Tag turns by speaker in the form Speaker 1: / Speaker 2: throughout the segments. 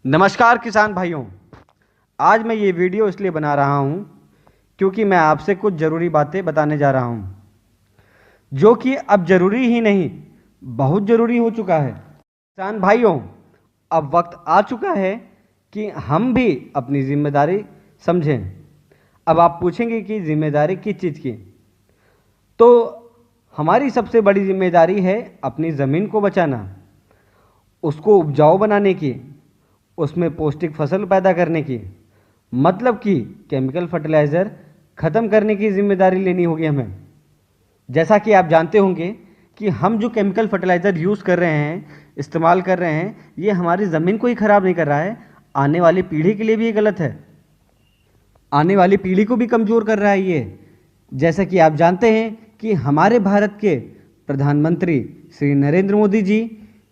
Speaker 1: नमस्कार किसान भाइयों। आज मैं ये वीडियो इसलिए बना रहा हूँ क्योंकि मैं आपसे कुछ ज़रूरी बातें बताने जा रहा हूँ जो कि अब ज़रूरी ही नहीं, बहुत ज़रूरी हो चुका है। किसान भाइयों, अब वक्त आ चुका है कि हम भी अपनी जिम्मेदारी समझें। अब आप पूछेंगे कि जिम्मेदारी किस चीज़ की? तो हमारी सबसे बड़ी जिम्मेदारी है अपनी ज़मीन को बचाना, उसको उपजाऊ बनाने की, उसमें पौष्टिक फसल पैदा करने की, मतलब कि केमिकल फर्टिलाइज़र ख़त्म करने की जिम्मेदारी लेनी होगी हमें। जैसा कि आप जानते होंगे कि हम जो केमिकल फर्टिलाइज़र यूज़ कर रहे हैं, इस्तेमाल कर रहे हैं, ये हमारी ज़मीन को ही ख़राब नहीं कर रहा है, आने वाली पीढ़ी के लिए भी ये गलत है। आने वाली पीढ़ी को भी कमज़ोर कर रहा है ये। जैसा कि आप जानते हैं कि हमारे भारत के प्रधानमंत्री श्री नरेंद्र मोदी जी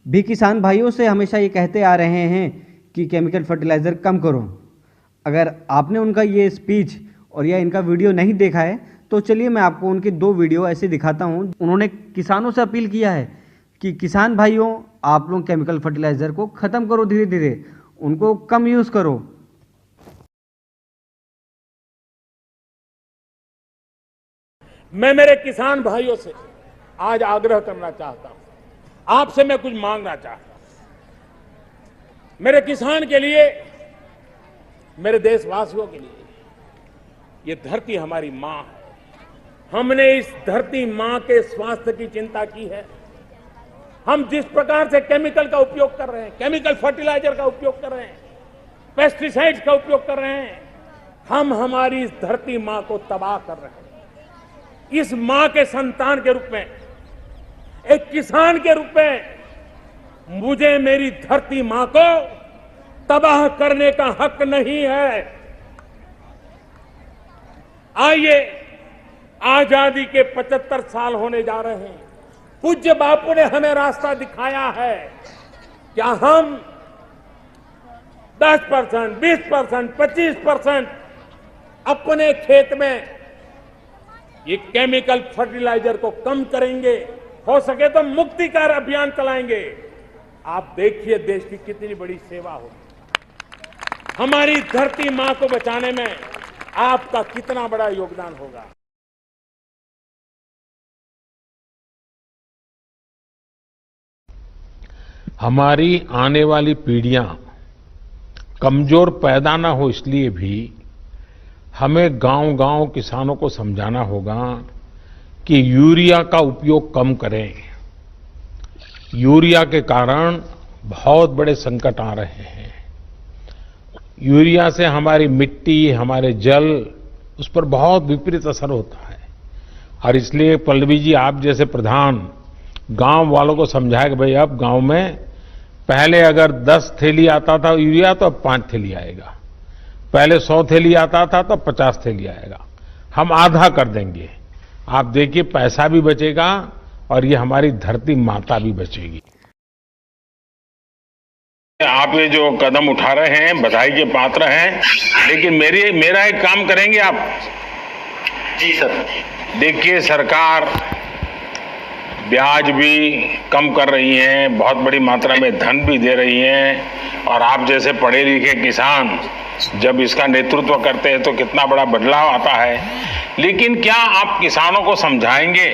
Speaker 1: भी किसान भाइयों से हमेशा ये कहते आ रहे हैं कि केमिकल फर्टिलाइज़र कम करो। अगर आपने उनका ये स्पीच और या इनका वीडियो नहीं देखा है तो चलिए मैं आपको उनके 2 वीडियो ऐसे दिखाता हूँ। उन्होंने किसानों से अपील किया है कि किसान भाइयों, आप लोग केमिकल फर्टिलाइज़र को ख़त्म करो, धीरे धीरे उनको कम यूज़ करो।
Speaker 2: मैं मेरे किसान भाइयों से आज आग्रह करना चाहता हूं, आपसे मैं कुछ मांगना चाहता हूं। मेरे किसान के लिए, मेरे देशवासियों के लिए, ये धरती हमारी मां है। हमने इस धरती मां के स्वास्थ्य की चिंता की है। हम जिस प्रकार से केमिकल का उपयोग कर रहे हैं, केमिकल फर्टिलाइजर का उपयोग कर रहे हैं, पेस्टिसाइड्स का उपयोग कर रहे हैं, हम हमारी इस धरती मां को तबाह कर रहे हैं। इस मां के संतान के रूप में, एक किसान के रूप में, मुझे मेरी धरती मां को तबाह करने का हक नहीं है। आइए, आजादी के 75 साल होने जा रहे हैं। पूज्य बापू ने हमें रास्ता दिखाया है। क्या हम 10%, 20%, 25% अपने खेत में ये केमिकल फर्टिलाइजर को कम करेंगे? हो सके तो मुक्तिकार अभियान चलाएंगे। आप देखिए देश की कितनी बड़ी सेवा होगी। हमारी धरती मां को बचाने में आपका कितना बड़ा योगदान होगा।
Speaker 3: हमारी आने वाली पीढ़ियां कमजोर पैदा ना हो, इसलिए भी हमें गांव-गांव किसानों को समझाना होगा कि यूरिया का उपयोग कम करें। यूरिया के कारण बहुत बड़े संकट आ रहे हैं। यूरिया से हमारी मिट्टी, हमारे जल, उस पर बहुत विपरीत असर होता है। और इसलिए पल्लवी जी, आप जैसे प्रधान गांव वालों को समझाए कि भाई अब गांव में पहले अगर 10 थैली आता था यूरिया तो अब 5 थैली आएगा। पहले 100 थैली आता था तो 50 थैली आएगा। हम आधा कर देंगे। आप देखिए, पैसा भी बचेगा और ये हमारी धरती माता भी बचेगी।
Speaker 4: आप ये जो कदम उठा रहे हैं, बधाई के पात्र हैं, लेकिन मेरा एक काम करेंगे आप?
Speaker 5: जी सर।
Speaker 4: देखिए, सरकार ब्याज भी कम कर रही है, बहुत बड़ी मात्रा में धन भी दे रही है, और आप जैसे पढ़े लिखे किसान जब इसका नेतृत्व करते हैं तो कितना बड़ा बदलाव आता है। लेकिन क्या आप किसानों को समझाएंगे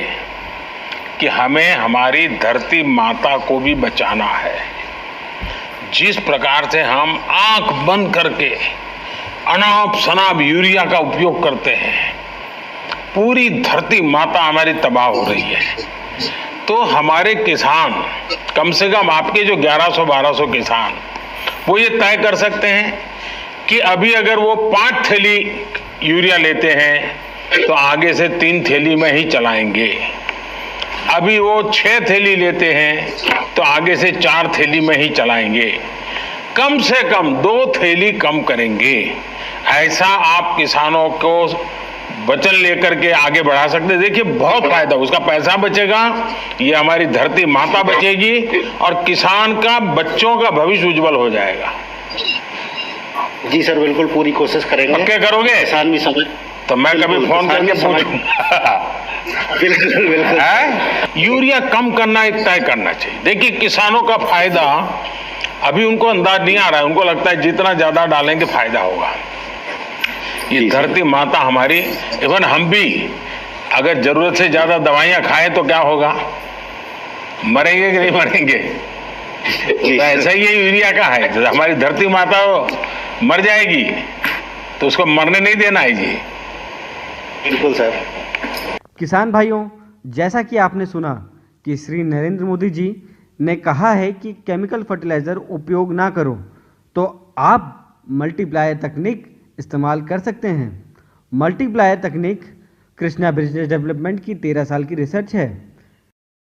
Speaker 4: कि हमें हमारी धरती माता को भी बचाना है? जिस प्रकार से हम आंख बंद करके अनाप शनाप यूरिया का उपयोग करते हैं, पूरी धरती माता हमारी तबाह हो रही है। तो हमारे किसान, कम से कम आपके जो 1100-1200 किसान, वो ये तय कर सकते हैं कि अभी अगर वो 5 थैली यूरिया लेते हैं तो आगे से 3 थैली में ही चलाएंगे। अभी वो 6 थैली लेते हैं तो आगे से 4 थैली में ही चलाएंगे। कम से कम 2 थैली कम करेंगे। ऐसा आप किसानों को वचन लेकर के आगे बढ़ा सकते। देखिए, बहुत फायदा, उसका पैसा बचेगा, ये हमारी धरती माता बचेगी और किसान का, बच्चों का भविष्य उज्जवल हो जाएगा।
Speaker 5: जी सर, बिल्कुल पूरी कोशिश करेंगे।
Speaker 4: पक्के करोगे?
Speaker 5: किसान भी समझ,
Speaker 4: तो मैं कभी फोन करके पूछूंगा।
Speaker 5: बिल्कुल बिल्कुल।
Speaker 4: यूरिया कम करना एक तय करना चाहिए। देखिए, किसानों का फायदा अभी उनको अंदाज नहीं आ रहा है, उनको लगता है जितना ज्यादा डालेंगे फायदा होगा। ये धरती माता हमारी, इवन हम भी अगर जरूरत से ज्यादा दवाइयां खाएं तो क्या होगा, मरेंगे कि नहीं मरेंगे? तो ऐसा ही ये यूरिया का है, जैसे हमारी धरती माता मर जाएगी तो उसको मरने नहीं देना है जी।
Speaker 5: बिल्कुल सर।
Speaker 1: किसान भाइयों, जैसा कि आपने सुना कि श्री नरेंद्र मोदी जी ने कहा है कि केमिकल फर्टिलाइज़र उपयोग ना करो, तो आप मल्टीप्लायर तकनीक इस्तेमाल कर सकते हैं। मल्टीप्लायर तकनीक कृष्णा बिजनेस डेवलपमेंट की 13 साल की रिसर्च है।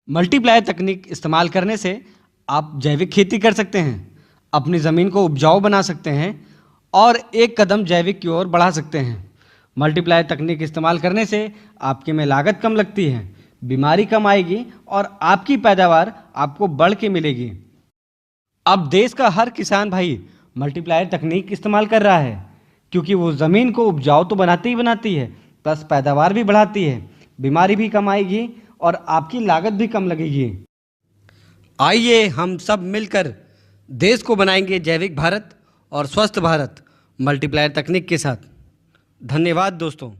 Speaker 1: मल्टीप्लायर तकनीक इस्तेमाल करने से आप जैविक खेती कर सकते हैं, अपनी ज़मीन को उपजाऊ बना सकते हैं और एक कदम जैविक की ओर बढ़ा सकते हैं। मल्टीप्लायर तकनीक इस्तेमाल करने से आपके में लागत कम लगती है, बीमारी कम आएगी और आपकी पैदावार आपको बढ़ के मिलेगी। अब देश का हर किसान भाई मल्टीप्लायर तकनीक इस्तेमाल कर रहा है, क्योंकि वो ज़मीन को उपजाऊ तो बनाती ही बनाती है, प्लस पैदावार भी बढ़ाती है, बीमारी भी कम आएगी और आपकी लागत भी कम लगेगी। आइए हम सब मिलकर देश को बनाएंगे जैविक भारत और स्वस्थ भारत मल्टीप्लायर तकनीक के साथ। धन्यवाद दोस्तों।